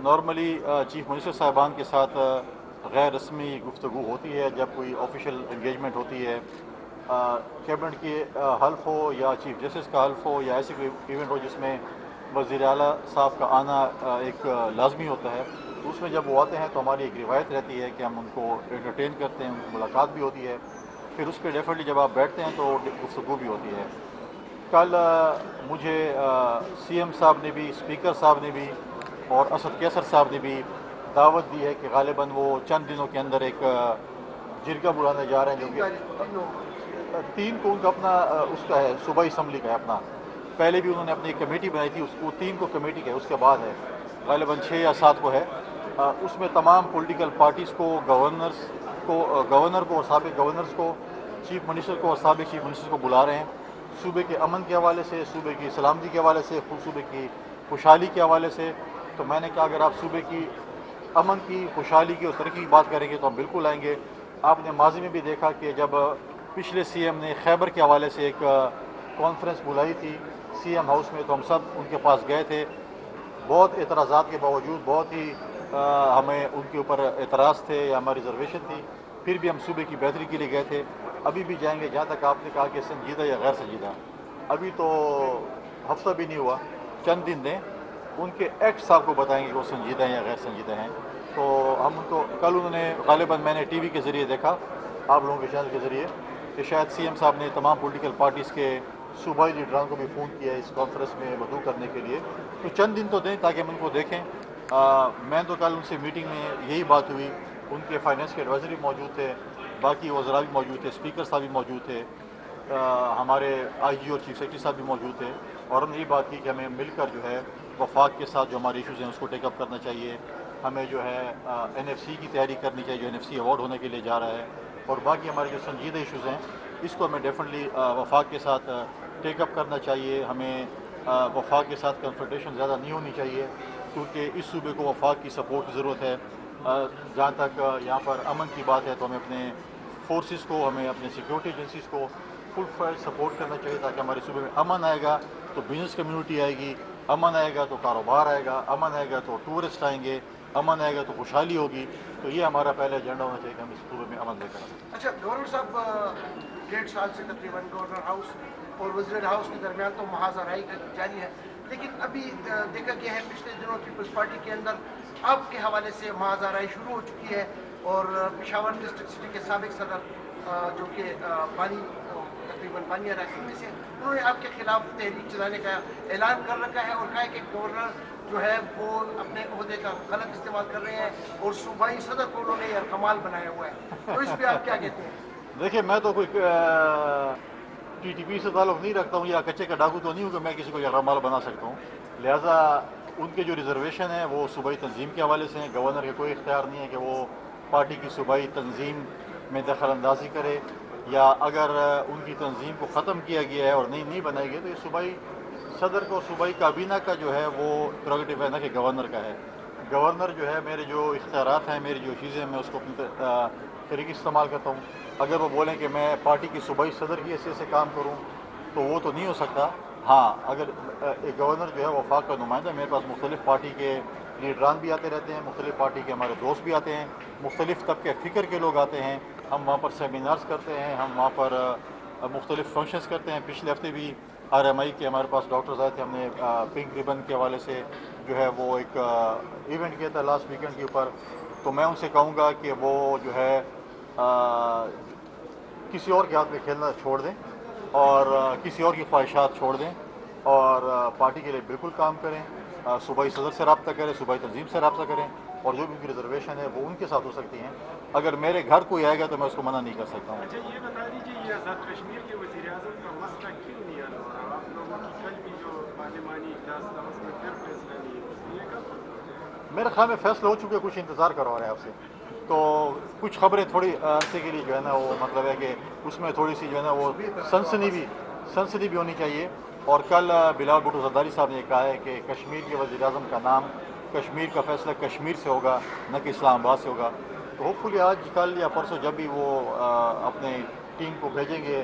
Normally chief minister صاحبان کے ساتھ غیر رسمی گفتگو ہوتی ہے جب کوئی آفیشیل انگیجمنٹ ہوتی ہے، کیبنٹ کی حلف ہو یا چیف جسٹس کا حلف ہو یا ایسی کوئی ایونٹ ہو جس میں وزیر اعلیٰ صاحب کا آنا ایک لازمی ہوتا ہے، تو اس میں جب وہ آتے ہیں تو ہماری ایک روایت رہتی ہے کہ ہم ان کو انٹرٹین کرتے ہیں، ان کی ملاقات بھی ہوتی ہے، پھر اس پہ ڈیفینیٹلی جب آپ بیٹھتے ہیں تو گفتگو بھی ہوتی ہے۔ کل مجھے سی ایم صاحب نے بھی، اسپیکر صاحب نے بھی اور اسد کیسر صاحب نے بھی دعوت دی ہے کہ غالباً وہ چند دنوں کے اندر ایک جرگہ بلانے جا رہے ہیں، جو کہ 3 کو ان کا اپنا اس کا ہے، صوبائی اسمبلی کا ہے اپنا۔ پہلے بھی انہوں نے اپنی ایک کمیٹی بنائی تھی، اس کو 3 کو کمیٹی کا ہے، اس کے بعد ہے غالباً 6 یا 7 کو ہے۔ اس میں تمام پولیٹیکل پارٹیز کو، گورنر کو اور سابق گورنرز کو، چیف منسٹر کو اور سابق چیف منسٹر کو بلا رہے ہیں، صوبے کے امن کے حوالے سے، صوبے کی سلامتی کے حوالے سے، صوبے کی خوشحالی کے حوالے سے۔ تو میں نے کہا اگر آپ صوبے کی امن کی، خوشحالی کی اور ترقی کی بات کریں گے تو ہم بالکل آئیں گے۔ آپ نے ماضی میں بھی دیکھا کہ جب پچھلے سی ایم نے خیبر کے حوالے سے ایک کانفرنس بلائی تھی سی ایم ہاؤس میں، تو ہم سب ان کے پاس گئے تھے، بہت اعتراضات کے باوجود، بہت ہی ہمیں ان کے اوپر اعتراض تھے یا ہماری ریزرویشن تھی، پھر بھی ہم صوبے کی بہتری کے لیے گئے تھے۔ ابھی بھی جائیں گے جہاں تک آپ نے کہا کہ سنجیدہ یا غیر سنجیدہ، ابھی تو ہفتہ بھی نہیں ہوا، چند دن دیں، ان کے ایکٹس آپ کو بتائیں گے کہ وہ سنجیدہ ہیں یا غیر سنجیدہ ہیں۔ تو ہم ان کو کل انہوں نے غالباً میں نے ٹی وی کے ذریعے دیکھا، آپ لوگوں کے چینل کے ذریعے، کہ شاید سی ایم صاحب نے تمام پولیٹیکل پارٹیز کے صوبائی لیڈران کو بھی فون کیا ہے اس کانفرنس میں مدعو کرنے کے لیے، تو چند دن تو دیں تاکہ ہم ان کو دیکھیں۔ میں تو کل ان سے میٹنگ میں یہی بات ہوئی، ان کے فائنینس کے ایڈوائزر بھی موجود تھے، باقی وزراء بھی موجود تھے، اسپیکر صاحب بھی موجود تھے، ہمارے آئی جی اور چیف سیکرٹری صاحب بھی موجود تھے، اور ہم نے یہ بات کی کہ ہمیں مل کر جو ہے وفاق کے ساتھ جو ہمارے ایشوز ہیں اس کو ٹیک اپ کرنا چاہیے، ہمیں جو ہے این ایف سی کی تیاری کرنی چاہیے جو این ایف سی ایوارڈ ہونے کے لیے جا رہا ہے، اور باقی ہمارے جو سنجیدہ ایشوز ہیں اس کو ہمیں ڈیفینیٹلی وفاق کے ساتھ ٹیک اپ کرنا چاہیے۔ ہمیں وفاق کے ساتھ کنفرنٹیشن زیادہ نہیں ہونی چاہیے، کیونکہ اس صوبے کو وفاق کی سپورٹ کی ضرورت ہے۔ جہاں تک یہاں پر امن کی بات ہے تو ہمیں اپنے فورسز کو، ہمیں اپنے سیکورٹی ایجنسیز کو فل فلیج سپورٹ کرنا چاہیے، تاکہ ہمارے صوبے میں امن آئے گا تو بزنس کمیونٹی آئے گی، امن آئے گا تو کاروبار آئے گا، امن آئے گا تو ٹورسٹ آئیں گے، امن آئے گا تو خوشحالی ہوگی۔ تو یہ ہمارا پہلا ایجنڈا ہونا چاہیے کہ ہم اس صوبے میں امن لے کر آئیں۔ اچھا گورنر صاحب، 1.5 سال سے تقریباً گورنر ہاؤس اور وزیر ہاؤس کے درمیان تو محاذ آرائی جاری ہے، لیکن ابھی دیکھا گیا ہے پچھلے دنوں پیپلز پارٹی کے اندر آپ کے حوالے سے محاذ آرائی شروع ہو چکی ہے، اور پشاور ڈسٹرکٹ سٹی کے سابق صدر جو کہ تقریباً بانی علاقے میں سے، انہوں نے آپ کے خلاف تحریک چلانے کا اعلان کر رکھا ہے اور کہا ہے کہ گورنر جو ہے وہ اپنے عہدے کا غلط استعمال کر رہے ہیں، اور صوبائی صدر کو انہوں نے یرغمال بنایا ہوا ہے، تو اس پہ آپ کیا کہتے ہیں؟ دیکھیے میں تو کوئی ٹی ٹی پی سے تعلق نہیں رکھتا ہوں یا کچے کا ڈاکو تو نہیں ہوں کہ میں کسی کو یرغمال بنا سکتا ہوں، لہٰذا ان کے جو ریزرویشن ہے وہ صوبائی تنظیم کے حوالے سے ہیں۔ گورنر کے کوئی اختیار نہیں ہے کہ وہ پارٹی کی صوبائی تنظیم میں دخل اندازی کرے، یا اگر ان کی تنظیم کو ختم کیا گیا ہے اور نہیں بنائی گئی تو یہ صوبائی صدر کو، صوبائی کابینہ کا جو ہے وہ پریروگیٹو ہے، نہ کہ گورنر کا ہے۔ گورنر جو ہے، میرے جو اختیارات ہیں، میری جو چیزیں ہیں، میں اس کو اپنی طریقے استعمال کرتا ہوں۔ اگر وہ بولیں کہ میں پارٹی کی صوبائی صدر کی حیثیت سے کام کروں تو وہ تو نہیں ہو سکتا۔ ہاں، اگر ایک گورنر جو ہے وفاق کا نمائندہ، میرے پاس مختلف پارٹی کے لیڈران بھی آتے رہتے ہیں، مختلف پارٹی کے ہمارے دوست بھی آتے ہیں، مختلف طبقے فکر کے لوگ آتے ہیں، ہم وہاں پر سیمینارز کرتے ہیں، ہم وہاں پر مختلف فنکشنز کرتے ہیں۔ پچھلے ہفتے بھی آر ایم آئی کے ہمارے پاس ڈاکٹرز آئے تھے، ہم نے پنک ریبن کے حوالے سے جو ہے وہ ایک ایونٹ کیا تھا لاسٹ ویکینڈ کے اوپر۔ تو میں ان سے کہوں گا کہ وہ جو ہے کسی اور کے ہاتھ میں کھیلنا چھوڑ دیں، اور کسی اور کی خواہشات چھوڑ دیں، اور پارٹی کے لیے بالکل کام کریں، صوبائی صدر سے رابطہ کریں، صوبائی تنظیم سے رابطہ کریں، اور جو بھی ان کی ریزرویشن ہے وہ ان کے ساتھ ہو سکتی ہیں۔ اگر میرے گھر کوئی آئے گا تو میں اس کو منع نہیں کر سکتا ہوں۔ اچھا یہ بتا دیجیے، یہ آزاد کشمیر کے وزیر اعظم کا مسئلہ کیوں نہیں حل ہو رہا؟ آپ لوگوں کی کل بھی جو پارلیمانی اجلاس تھا اس میں پھر فیصلہ نہیں ہوا، یہ کب ہوگا؟ میرے خیال میں فیصلہ ہو چکے، کچھ انتظار کروا رہے ہیں آپ سے، تو کچھ خبریں تھوڑی عرصے کے لیے جو ہے نا وہ مطلب ہے کہ اس میں تھوڑی سی جو ہے نا وہ سنسنی بھی ہونی چاہیے۔ اور کل بلال بھٹو زرداری صاحب نے کہا ہے کہ کشمیر کے وزیر اعظم کا نام، کشمیر کا فیصلہ کشمیر سے ہوگا، نہ کہ اسلام آباد سے ہوگا۔ تو ہوپ فلی آج کل یا پرسوں جب بھی وہ اپنے ٹیم کو بھیجیں گے